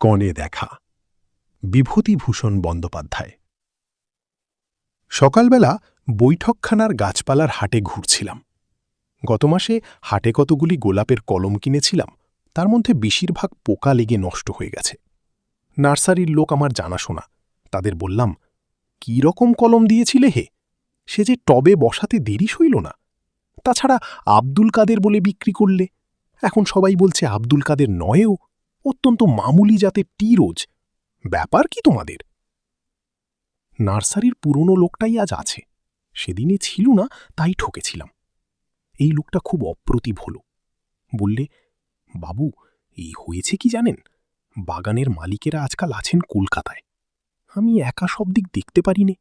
কনে দেখা। বিভূতিভূষণ বন্দ্যোপাধ্যায়। সকালবেলা বৈঠকখানার গাছপালার হাটে ঘুরছিলাম। গত মাসে হাটে কতগুলি গোলাপের কলম কিনেছিলাম, তার মধ্যে বেশিরভাগ পোকা লেগে নষ্ট হয়ে গেছে। নার্সারির লোক আমার জানাশোনা, তাদের বললাম, কী রকম কলম দিয়েছিলে হে? সে যে টবে বসাতে দেরি সইল না। তাছাড়া আব্দুল কাদের বলে বিক্রি করলে, এখন সবাই বলছে আব্দুল কাদের নয়ও, অত্যন্ত মামুলি জাতের টি রোজ। ব্যাপার কি তোমাদের? নার্সারির পুরনো লোকটাই আজ আছে, সেদিনে ছিল না, তাই ঠকেছিলাম। এই লোকটা খুব অপ্রতিভ হল। বললে, বাবু, এই হয়েছে কি জানেন, বাগানের মালিকেরা আজকাল আছেন কলকাতায়। আমি একা সব দিক দেখতে পারি নে।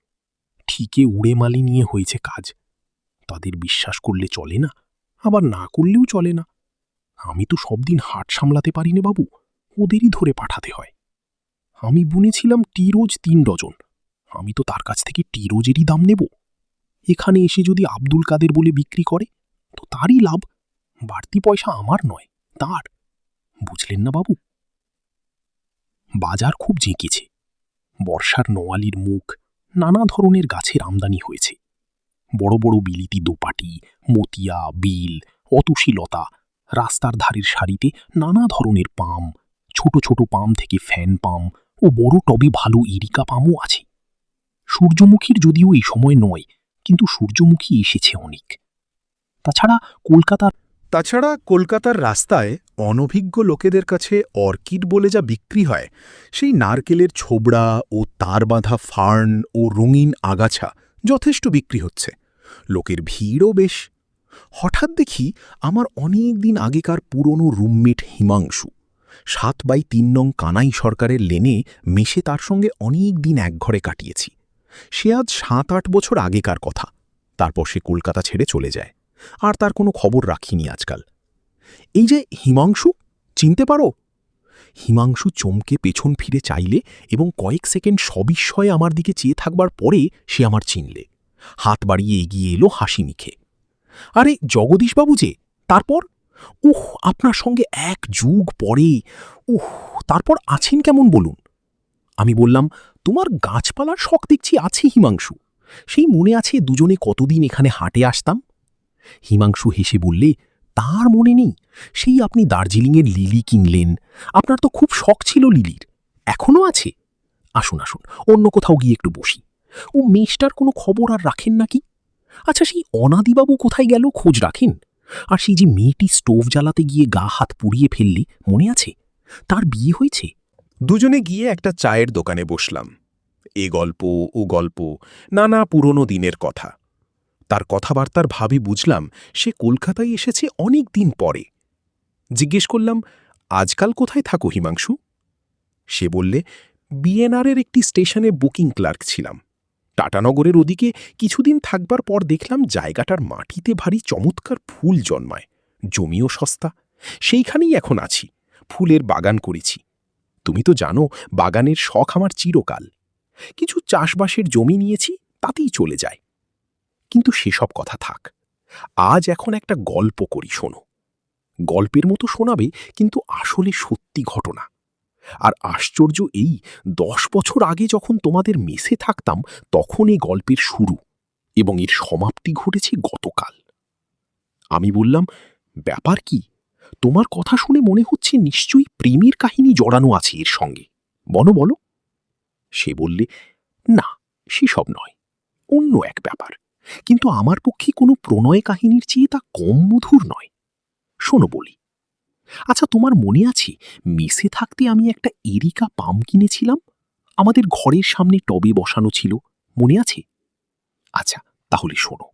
ঠিকে উড়ে মালি নিয়ে হয়েছে কাজ। তাদের বিশ্বাস করলে চলে না, আবার না করলেও চলে না। আমি তো সব দিন হাট সামলাতে পারি নে বাবু, ওদেরই ধরে পাঠাতে হয়। আমি বুনেছিলাম টি রোজ 3 ডজন, আমি তো তার কাছ থেকে টি রোজেরই দাম নেব। এখানে এসে যদি আব্দুল কাদের বলে বিক্রি করে তো তারই লাভ, বাড়তি পয়সা আমার নয়, তার। বুঝলেন না বাবু? বাজার খুব জেঁকেছে। বর্ষার নোয়ালির মুখ, নানা ধরনের গাছের আমদানি হয়েছে। বড় বড় বিলিতি দোপাটি, মতিয়া, বিল, অতুষীলতা, রাস্তার ধারের সারিতে নানা ধরনের পাম, ছোট ছোট পাম থেকে ফ্যান পাম ও বড় টবে ভালো ইরিকা পামও আছে। সূর্যমুখীর যদিও এই সময় নয়, কিন্তু সূর্যমুখী এসেছে অনেক। তাছাড়া কলকাতার রাস্তায় অনভিজ্ঞ লোকেদের কাছে অর্কিড বলে যা বিক্রি হয়, সেই নারকেলের ছোবড়া ও তার বাঁধা ফার্ন ও রঙিন আগাছা যথেষ্ট বিক্রি হচ্ছে। লোকের ভিড়ও বেশ। হঠাৎ দেখি আমার অনেক দিন আগেকার পুরনো রুমমেট হিমাংশু 7/3 নং কানাই সরকারের লেনে মেশে তার সঙ্গে অনেক দিন এক ঘরে কাটিয়েছি। সে আজ 7-8 বছর আগেকার কথা। তারপর সে কলকাতা ছেড়ে চলে যায়, আর তার কোনো খবর রাখিনি আজকাল। এই যে হিমাংশু, চিনতে পারো? হিমাংশু চমকে পেছন ফিরে চাইলে এবং কয়েক সেকেন্ড সবিস্ময়ে আমার দিকে চেয়ে থাকবার পরে সে আমার চিনলে। হাত বাড়িয়ে এগিয়ে এলো হাসি মুখে। আরে জগদীশবাবু যে, তারপর? আপনার সঙ্গে 1 যুগ পরে। তারপর আছেন কেমন বলুন? আমি বললাম, তোমার গাছপালার শখ দেখছি আছে হিমাংশু। সেই মনে আছে দুজনে কতদিন এখানে হাটে আসতাম? হিমাংশু হেসে বললে, তার মনে নেই? সেই আপনি দার্জিলিংয়ের লিলি কিনলেন। আপনার তো খুব শখ ছিল লিলির, এখনও আছে। আসুন আসুন, অন্য কোথাও গিয়ে একটু বসি। মেষটার কোনো খবর আর রাখেন নাকি? আচ্ছা, সেই অনাদিবাবু কোথায় গেল, খোঁজ রাখেন? আর সেই যে মেয়েটি স্টোভ জ্বালাতে গিয়ে গা হাত পুড়িয়ে ফেললি, মনে আছে? তার বিয়ে হয়েছে? দুজনে গিয়ে একটা চায়ের দোকানে বসলাম। এ গল্প ও গল্প, নানা পুরনো দিনের কথা। তার কথাবার্তার ভাবে বুঝলাম সে কলকাতায় এসেছে অনেক দিন পরে। জিজ্ঞেস করলাম, আজকাল কোথায় থাকো হিমাংশু? সে বললে, বিএনআরের একটি স্টেশনে বুকিং ক্লার্ক ছিলাম। টাটানগরের ওদিকে কিছুদিন থাকবার পর দেখলাম জায়গাটার মাটিতে ভারী চমৎকার ফুল জন্মায়, জমিও সস্তা। সেইখানেই এখন আছি, ফুলের বাগান করেছি। তুমি তো জানো বাগানের শখ আমার চিরকাল। কিছু চাষবাসের জমি নিয়েছি, তাতেই চলে যায়। কিন্তু সেসব কথা থাক, আজ এখন একটা গল্প করি, শোনো। গল্পের মতো শোনাবে, কিন্তু আসলে সত্যি ঘটনা। আর আশ্চর্য এই, 10 বছর আগে যখন তোমাদের মেসে থাকতাম তখন এই গল্পের শুরু, এবং এর সমাপ্তি ঘটেছে গতকাল। আমি বললাম, ব্যাপার কি? তোমার কথা শুনে মনে হচ্ছে নিশ্চয়ই প্রেমের কাহিনী জড়ানো আছে এর সঙ্গে। বলো বলো। সে বললে, না, সেসব নয়, অন্য এক ব্যাপার। কিন্তু আমার পক্ষে কোনো প্রণয় কাহিনীর চেয়ে তা কম মধুর নয়। শোনো বলি। আচ্ছা, তোমার মনে আছে মেসে থাকতে আমি একটা এরিকা পাম কিনেছিলাম? আমাদের ঘরের সামনে টবে বসানো ছিল, মনে আছে? আচ্ছা, তাহলে শোনো।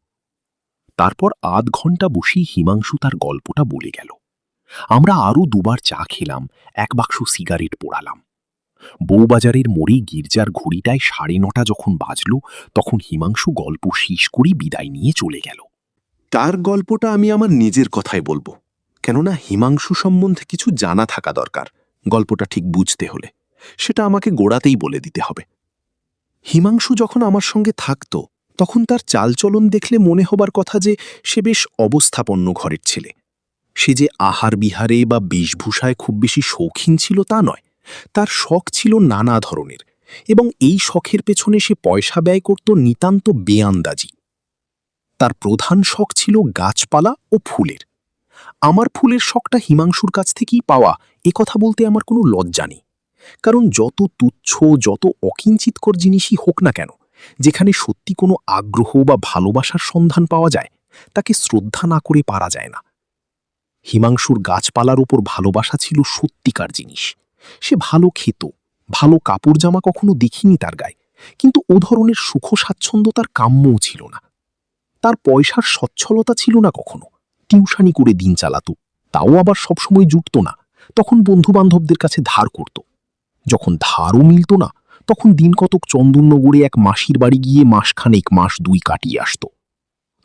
তারপর আধ ঘন্টা বসেই হিমাংশু তার গল্পটা বলে গেল। আমরা আরও 2বার চা খেলাম, 1 বাক্স সিগারেট পোড়ালাম। বউবাজারের মোড়ে গির্জার ঘড়িটায় 9:30 যখন বাজল, তখন হিমাংশু গল্প শেষ করে বিদায় নিয়ে চলে গেল। তার গল্পটা আমি আমার নিজের কথাই বলবো, কেননা হিমাংশু সম্বন্ধে কিছু জানা থাকা দরকার গল্পটা ঠিক বুঝতে হলে। সেটা আমাকে গোড়াতেই বলে দিতে হবে। হিমাংশু যখন আমার সঙ্গে থাকত তখন তার চালচলন দেখলে মনে হবার কথা যে সে বেশ অবস্থাপন্ন ঘরের ছেলে। সে যে আহার বিহারে বা বেশভূষায় খুব বেশি শৌখিন ছিল তা নয়, তার শখ ছিল নানা ধরনের, এবং এই শখের পেছনে সে পয়সা ব্যয় করত নিতান্ত বেআন্দাজি। তার প্রধান শখ ছিল গাছপালা ও ফুলের। আমার ফুলের শখটা হিমাংশুর কাছ থেকেই পাওয়া, কথা বলতে আমার কোনো লজ্জা নেই। কারণ যত তুচ্ছ, যত অকিঞ্চিতকর জিনিসই হোক না কেন, যেখানে সত্যি কোনো আগ্রহ বা ভালোবাসার সন্ধান পাওয়া যায়, তাকে শ্রদ্ধা না করে পারা যায় না। হিমাংশুর গাছপালার উপর ভালোবাসা ছিল সত্যিকার জিনিস। সে ভালো খেত, ভালো কাপড় জামা কখনো দেখিনি তার গায়ে, কিন্তু ও ধরনের সুখ স্বাচ্ছন্দ্য তার কাম্যও ছিল না। তার পয়সার সচ্ছলতা ছিল না কখনো। টিউশানি করে দিন চালাতো, তাও আবার সবসময় জুটত না। তখন বন্ধুবান্ধবদের কাছে ধার করত। যখন ধারও মিলত না, তখন দিন কতক চন্দননগরে এক মাসির বাড়ি গিয়ে মাসখানেক, মাস দুই কাটিয়ে আসত।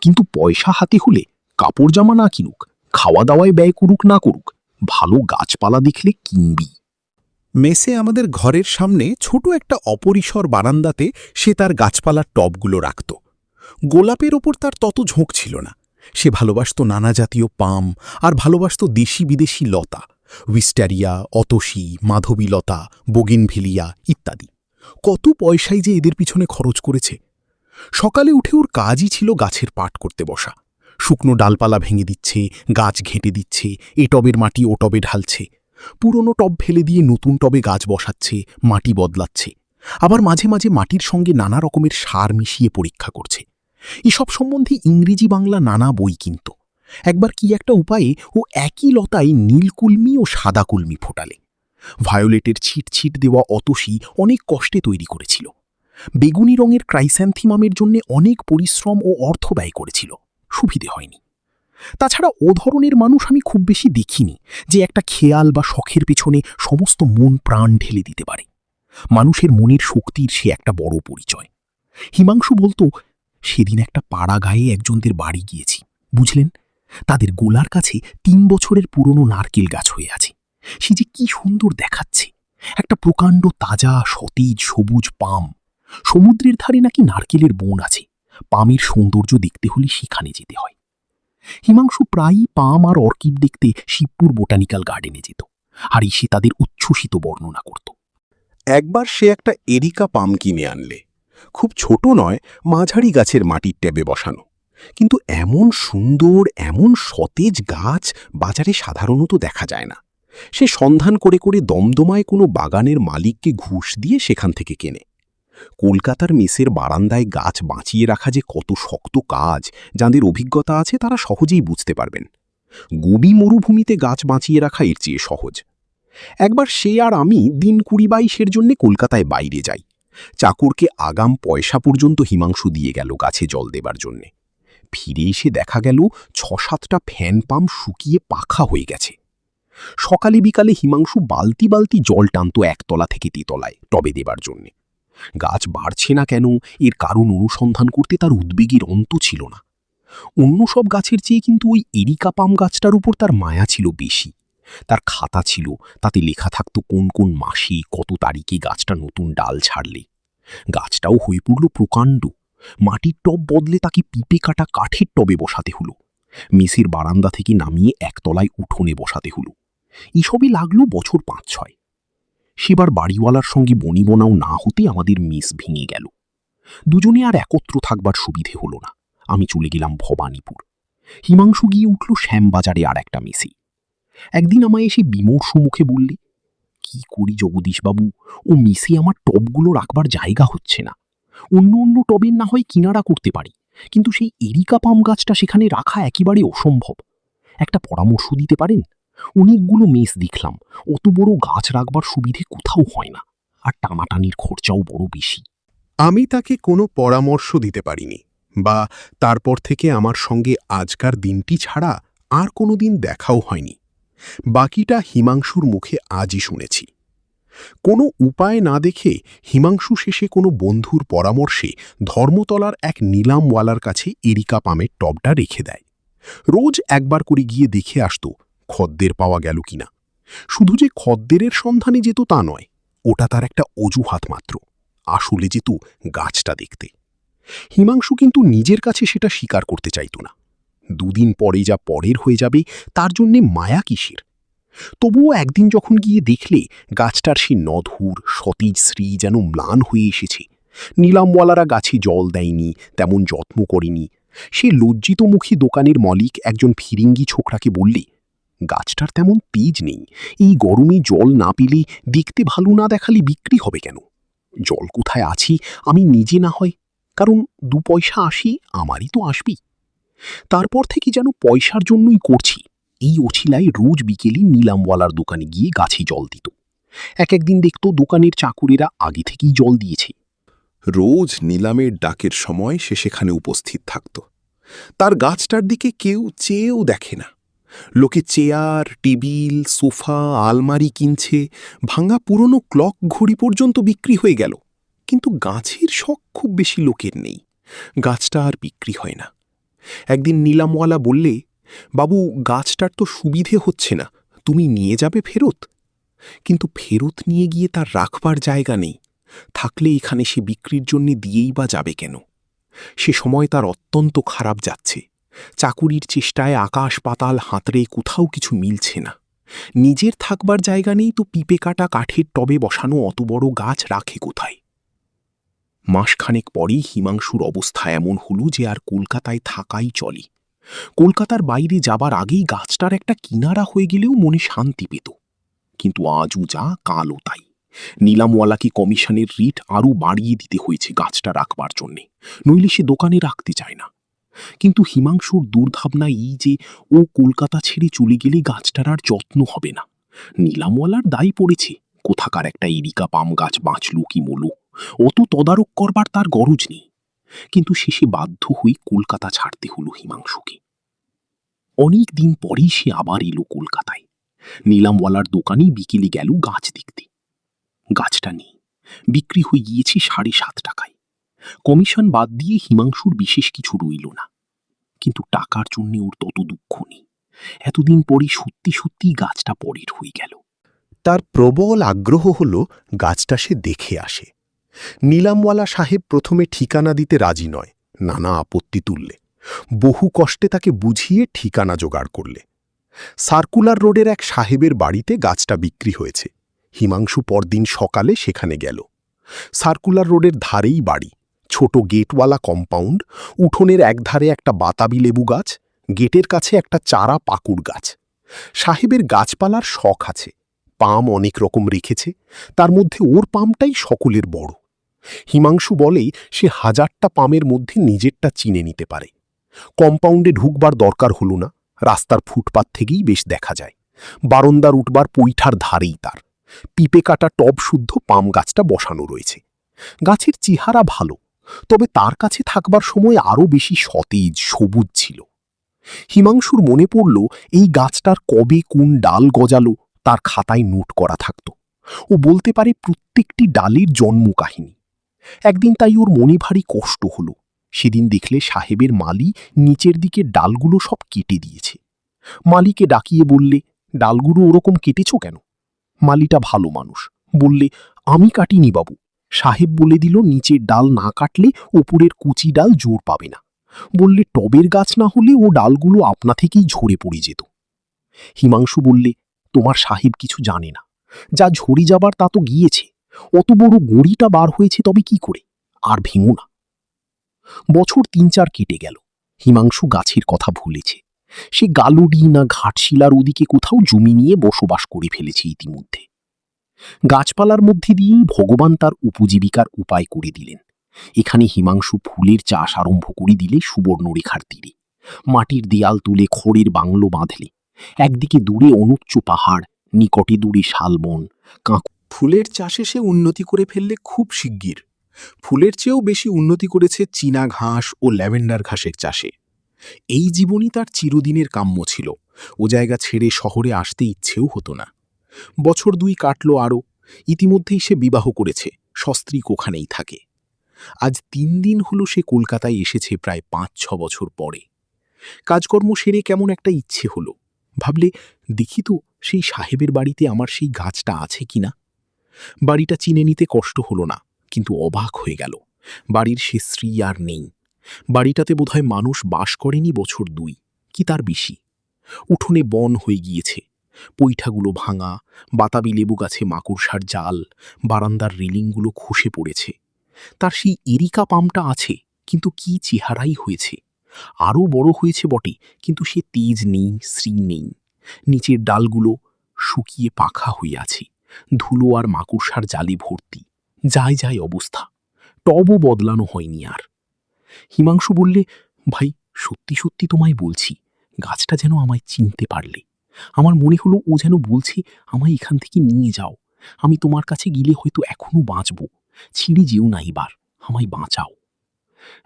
কিন্তু পয়সা হাতে হলে কাপড় জামা না কিনুক, খাওয়া দাওয়ায় ব্যয় করুক না করুক, ভালো গাছপালা দেখলে কিনবি। মেসে আমাদের ঘরের সামনে ছোট একটা অপরিসর বারান্দাতে সে তার গাছপালার টবগুলো রাখত। গোলাপের ওপর তার তত ঝোঁক ছিল না। সে ভালোবাসত নানা জাতীয় পাম, আর ভালোবাসত দেশি বিদেশি লতা, উইস্টারিয়া, অতসী, মাধবীলতা, বোগিনভেলিয়া ইত্যাদি। কত পয়সাই যে এদের পিছনে খরচ করেছে। সকালে উঠে ওর কাজই ছিল গাছের পাট করতে বসা। শুকনো ডালপালা ভেঙে দিচ্ছে, গাছ ঘেঁটে দিচ্ছে, এ টবের মাটি ও টবে ঢালছে, পুরনো টব ফেলে দিয়ে নতুন টবে গাছ বসাচ্ছে, মাটি বদলাচ্ছে, আবার মাঝে মাঝে মাটির সঙ্গে নানা রকমের সার মিশিয়ে পরীক্ষা করছে। এসব সম্বন্ধে ইংরেজি বাংলা নানা বই কিনত। একবার কি একটা উপায়ে ও একই লতায় নীলকুলমি ও সাদা কুলমি ফোটালে। ভায়োলেটের ছিট ছিট দেওয়া অতসী অনেক কষ্টে তৈরি করেছিল। বেগুনি রঙের ক্রাইস্যান্থিমামের জন্য অনেক পরিশ্রম ও অর্থ ব্যয় করেছিল, সুবিধে হয়নি। তাছাড়া ও ধরনের মানুষ আমি খুব বেশি দেখিনি, যে একটা খেয়াল বা শখের পেছনে সমস্ত মন প্রাণ ঢেলে দিতে পারে। মানুষের মনের শক্তির সে একটা বড় পরিচয়। হিমাংশু বলতো, সেদিন একটা পাড়া গায়ে একজনদের বাড়ি গিয়েছি, বুঝলেন, তাদের গোলার কাছে ৩ বছরের পুরনো নারকেল গাছ হয়ে আছে। সে যে কি সুন্দর দেখাচ্ছে, একটা প্রকাণ্ড তাজা সতেজ সবুজ পাম। সমুদ্রের ধারে নাকি নারকেলের বন আছে। পামের সৌন্দর্য দেখতে হলে সেখানে যেতে হয়। হিমাংশু প্রায়ই পাম আর অর্কিড দেখতে শিবপুর বোটানিক্যাল গার্ডেনে যেত, আর এসে তাদের উচ্ছ্বসিত বর্ণনা করত। একবার সে একটা এরিকা পাম কিনে আনলে। খুব ছোট নয়, মাঝারি গাছের মাটির ট্যাবে বসানো, কিন্তু এমন সুন্দর, এমন সতেজ গাছ বাজারে সাধারণত দেখা যায় না। সে সন্ধান করে করে দমদমায় কোনো বাগানের মালিককে ঘুষ দিয়ে সেখান থেকে কেনে। কলকাতার মেসের বারান্দায় গাছ বাঁচিয়ে রাখা যে কত শক্ত কাজ, যাদের অভিজ্ঞতা আছে তারা সহজেই বুঝতে পারবেন। গোবি মরুভূমিতে গাছ বাঁচিয়ে রাখা এর চেয়ে সহজ। একবার সে আর আমি দিন ২০-২২-এর জন্য কলকাতায় বাইরে যাই। চাকরকে আগাম পয়সা পর্যন্ত হিমাংশু দিয়ে গেল গাছে জল দেবার জন্যে। ফিরে এসে দেখা গেল ৬-৭টা ফ্যান পাম্প শুকিয়ে পাখা হয়ে গেছে। সকালে বিকালে হিমাংশু বালতি বালতি জল টানত একতলা থেকে তেতলায় টবে দেবার জন্যে। গাছ বাড়ছে না কেন, এর কারণ অনুসন্ধান করতে তার উদ্বেগের অন্ত ছিল না। অন্য সব গাছের চেয়ে কিন্তু ওই এরিকা পাম গাছটার উপর তার মায়া ছিল বেশি। তার খাতা ছিল, তাতে লেখা থাকত কোন কোন মাসে কত তারিখে গাছটা নতুন ডাল ছাড়লে। গাছটাও হয়ে পড়ল প্রকাণ্ড। মাটির টব বদলে তাকে পিপে কাটা কাঠের টবে বসাতে হলো। মেসের বারান্দা থেকে নামিয়ে একতলায় উঠোনে বসাতে হলো। এসবই লাগলো বছর ৫-৬। সেবার বাড়িওয়ালার সঙ্গে বনিবনাও না হতে আমাদের মেস ভেঙে গেল। দুজনে আর একত্র থাকবার সুবিধে হলো না। আমি চলে গেলাম ভবানীপুর। হিমাংশু গিয়ে উঠল শ্যামবাজারে আর একটা মেসে। একদিন আমায় এসে বিমর্ষ মুখে বললে, কি করি জগদীশবাবু, ও মেসে আমার টবগুলো রাখবার জায়গা হচ্ছে না। অন্য অন্য টবের না হয় কিনারা করতে পারি, কিন্তু সেই এরিকা পাম গাছটা সেখানে রাখা একেবারে অসম্ভব। একটা পরামর্শ দিতে পারেন? অনেকগুলো মেস দেখলাম, অত বড় গাছ রাখবার সুবিধে কোথাও হয় না, আর টানাটানির খরচাও বড় বেশি। আমি তাকে কোনো পরামর্শ দিতে পারিনি, বা তারপর থেকে আমার সঙ্গে আজকার দিনটি ছাড়া আর কোনো দিন দেখাও হয়নি। বাকিটা হিমাংশুর মুখে আজই শুনেছি। কোনো উপায় না দেখে হিমাংশু শেষে কোনো বন্ধুর পরামর্শে ধর্মতলার এক নিলামওয়ালার কাছে এরিকা পামের টবটা রেখে দেয়। রোজ একবার করে গিয়ে দেখে আসত খদ্দের পাওয়া গেল কিনা। শুধু যে খদ্দেরের সন্ধানে যেত তা নয়, ওটা তার একটা অজুহাত মাত্র। আসলে যেত গাছটা দেখতে। হিমাংশু কিন্তু নিজের কাছে সেটা স্বীকার করতে চাইত না। দুদিন পরে যা পরের হয়ে যাবে তার জন্যে মায়া কিসের? তবুও একদিন যখন গিয়ে দেখলে গাছটার সেই নধুর সতেজ শ্রী যেন ম্লান হয়ে এসেছে। নিলামওয়ালারা গাছে জল দেয়নি, তেমন যত্ন করেনি। সে লজ্জিতমুখী দোকানের মালিক একজন ফিরিঙ্গি ছোকরাকে বললে, গাছটার তেমন তেজ নেই, এই গরমে জল না পেলে, দেখতে ভালো না দেখালে বিক্রি হবে কেন? জল কোথায় আছি আমি নিজে না হয়, কারণ 2 পয়সা আসি আমারই তো আসবেই। তারপর থেকে যেন পয়সার জন্যই করছি, এই অছিলায় রোজ বিকেলে নিলামওয়ালার দোকানে গিয়ে গাছে জল দিত। একদিন দেখত দোকানের চাকুরেরা আগে থেকেই জল দিয়েছে। রোজ নিলামের ডাকের সময় সে সেখানে উপস্থিত থাকত। তার গাছটার দিকে কেউ চেয়েও দেখে না। লোকে চেয়ার, টেবিল, সোফা, আলমারি কিনছে, ভাঙা পুরনো ক্লক ঘড়ি পর্যন্ত বিক্রি হয়ে গেল। কিন্তু গাছের শখ খুব বেশি লোকের নেই। গাছটা আর বিক্রি হয় না। একদিন নিলামওয়ালা বললে, বাবু, গাছটার তো সুবিধে হচ্ছে না, তুমি নিয়ে যাবে ফেরত? কিন্তু ফেরত নিয়ে গিয়ে তার রাখবার জায়গা নেই। থাকলে এখানে সে বিক্রির জন্য দিয়েই বা যাবে কেন? সে সময় তার অত্যন্ত খারাপ যাচ্ছে। চাকুরির চেষ্টায় আকাশ পাতাল হাতড়ে কোথাও কিছু মিলছে না। নিজের থাকবার জায়গা নেই তো পিপে কাটা কাঠের টবে বসানো অত বড় গাছ রাখে কোথায়? মাসখানেক পরেই হিমাংশুর অবস্থা এমন হলো যে আর কলকাতায় থাকাই চলে। কলকাতার বাইরে যাবার আগেই গাছটার একটা কিনারা হয়ে গেলেও মনে শান্তি পেত। কিন্তু আজও যা কালও তাই। নিলামওয়ালাকে কমিশনের রিট আরও বাড়িয়ে দিতে হয়েছে গাছটা রাখবার জন্যে, নইলে সে দোকানে রাখতে চায় না। কিন্তু হিমাংশুর দুর্ভাবনা এই যে ও কলকাতা ছেড়ে চলে গেলে গাছটার আর যত্ন হবে না। নিলামওয়ালার দায় পড়েছে, কোথাকার একটা এরিকা পাম গাছ বাঁচল কি মলো, অত তদারক করবার তার গরজ নেই। কিন্তু শেষে বাধ্য হয়ে কলকাতা ছাড়তে হলো হিমাংশুকে। অনেক দিন পরেই সে আবার এলো কলকাতায়। নিলামওয়ালার দোকানেই বিকেলে গেল গাছ দেখতে। গাছটা নেই, বিক্রি হয়ে গিয়েছে 7.5 টাকায়। কমিশন বাদ দিয়ে হিমাংশুর বিশেষ কিছু রইল না। কিন্তু টাকার জন্যে ওর তত দুঃখ নেই। এতদিন পরে সত্যি সত্যি গাছটা পরের হয়ে গেল। তার প্রবল আগ্রহ হল গাছটা সে দেখে আসে। নিলামওয়ালা সাহেব প্রথমে ঠিকানা দিতে রাজি নয়, নানা আপত্তি তুললে। বহু কষ্টে তাকে বুঝিয়ে ঠিকানা জোগাড় করলে। সার্কুলার রোডের এক সাহেবের বাড়িতে গাছটা বিক্রি হয়েছে। হিমাংশু পরদিন সকালে সেখানে গেল। সার্কুলার রোডের ধারেই বাড়ি, ছোট গেটওয়ালা কম্পাউন্ড, উঠোনের একধারে একটা বাতাবি লেবু গাছ, গেটের কাছে একটা চারা পাকুড় গাছ। সাহেবের গাছপালার শখ আছে, পাম অনেক রকম রেখেছে, তার মধ্যে ওর পামটাই সকলের বড়। হিমাংশু বলেই সে 1000টা পামের মধ্যে নিজেরটা চিনে নিতে পারে। কম্পাউন্ডে ঢুকবার দরকার হলো না, রাস্তার ফুটপাত থেকেই বেশ দেখা যায়। বারান্দার উঠবার পৈঠার ধারেই তার পিপে কাটা টব শুদ্ধ পাম গাছটা বসানো রয়েছে। গাছের চেহারা ভালো, তবে তার কাছে থাকবার সময় আরও বেশি সতেজ সবুজ ছিল। হিমাংশুর মনে পড়ল এই গাছটার কবে কোন ডাল গজালো তার খাতায় নোট করা থাকত। ও বলতে পারে প্রত্যেকটি ডালের জন্ম কাহিনী। একদিন তাই ওর মনে ভারী কষ্ট হলো। সেদিন দেখলে সাহেবের মালি নিচের দিকে ডালগুলো সব কেটে দিয়েছে। মালিকে ডাকিয়ে বললে, ডালগুলো ওরকম কেটেছ কেন? মালিটা ভালো মানুষ, বললে, আমি কাটিনি বাবু। সাহেব বলে দিল নিচের ডাল না কাটলে ওপরের কুচি ডাল জোর পাবে না। বললে, টবের গাছ না হলে ও ডালগুলো আপনা থেকেই ঝরে পড়ে যেত। হিমাংশু বললে, তোমার সাহেব কিছু জানে না, যা ঝরে যাবার তা তো গিয়েছে, অত বড় গড়িটা বার হয়েছে তবে কি করে, আর ভেঙো না। বছর 3-4 কেটে গেল। হিমাংশু গাছের কথা ভুলেছে। সে গালুডি না ঘাটশিলার ওদিকে কোথাও জমি নিয়ে বসবাস করে ফেলেছে ইতিমধ্যে। গাছপালার মধ্যে দিয়েই ভগবান তার উপজীবিকার উপায় করে দিলেন। এখানে হিমাংশু ফুলের চাষ আরম্ভ করে দিলে সুবর্ণরেখার তীরে। মাটির দেয়াল তুলে খড়ের বাংলো বাঁধলে। একদিকে দূরে অনুচ্চ পাহাড়, নিকটে দূরে শালবন, ফুলের চাষে সে উন্নতি করে ফেললে খুব শিগগির। ফুলের চেয়েও বেশি উন্নতি করেছে চীনা ঘাস ও ল্যাভেন্ডার ঘাসের চাষে। এই জীবনই তার চিরদিনের কাম্য ছিল। ও জায়গা ছেড়ে শহরে আসতে ইচ্ছেও হতো না। বছর 2 কাটল আরও। ইতিমধ্যেই সে বিবাহ করেছে, সস্ত্রীক ওখানেই থাকে। আজ 3 দিন হলো সে কলকাতায় এসেছে, প্রায় 5-6 বছর পরে। কাজকর্ম সেরে কেমন একটা ইচ্ছে হলো। ভাবলে, দেখি তো সেই সাহেবের বাড়িতে আমার সেই গাছটা আছে কিনা। বাড়িটা চিনে নিতে কষ্ট হলো না, কিন্তু অবাক হয়ে গেল, বাড়ির সে স্ত্রী আর নেই। বাড়িটাতে বোধহয় মানুষ বাস করেনি বছর 2 কি তার বেশি। উঠোনে বন হয়ে গিয়েছে, পৈঠাগুলো ভাঙা, বাতাবি লেবু গাছে মাকড়সার জাল, বারান্দার রেলিংগুলো খসে পড়েছে। তার সেই এরিকা পামটা আছে, কিন্তু কি চেহারাই হয়েছে। আরও বড় হয়েছে বটে, কিন্তু সে তেজ নেই, শ্রী নেই। নিচের ডালগুলো শুকিয়ে পাখা হয়ে আছে, ধুলো আর মাকড়সার জালে ভর্তি। যায় যায় অবস্থা, টবও বদলানো হয়নি আর। হিমাংশু বললে, ভাই সত্যি সত্যি তোমায় বলছি, গাছটা যেন আমায় চিনতে পারলে। আমার মনে হলো ও যেন বলছে, আমায় এখান থেকে নিয়ে যাও, আমি তোমার কাছে গেলে হয়তো এখনো বাঁচব। ছিঁড়ে যেও না এবার, আমায় বাঁচাও।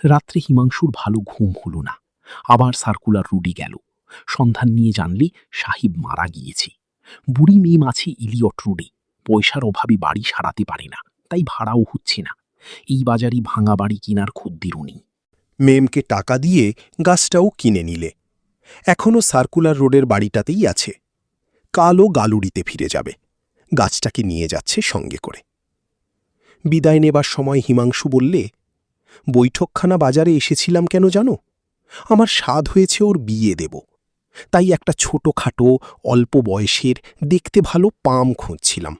রাত্রে হিমাংশুর ভালো ঘুম হলো না। আবার সার্কুলার রুডে গেল। সন্ধান নিয়ে জানলে সাহিব মারা গিয়েছে। বুড়ি মেম আছে ইলিয়ট রোডে, পয়সার অভাবে বাড়ি সারাতে পারে না, তাই ভাড়াও হচ্ছে না। এই বাজারে ভাঙা বাড়ি কেনার খদ্দেরও নেই। মেমকে টাকা দিয়ে গাছটাও কিনে নিলে। এখনও সার্কুলার রোডের বাড়িটাতেই আছে। কালও গালুড়িতে ফিরে যাবে, গাছটাকে নিয়ে যাচ্ছে সঙ্গে করে। বিদায় নেবার সময় হিমাংশু বললে, বৈঠকখানা বাজারে এসেছিলাম কেন জানো? আমার স্বাদ হয়েছে ওর বিয়ে দেব, তাই একটা ছোটখাটো অল্প বয়সের দেখতে ভালো পাম খুঁজছিলাম।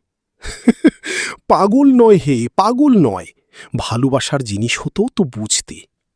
পাগল নয় হে, পাগল নয়, ভালোবাসার জিনিস হতো তো বুঝতে।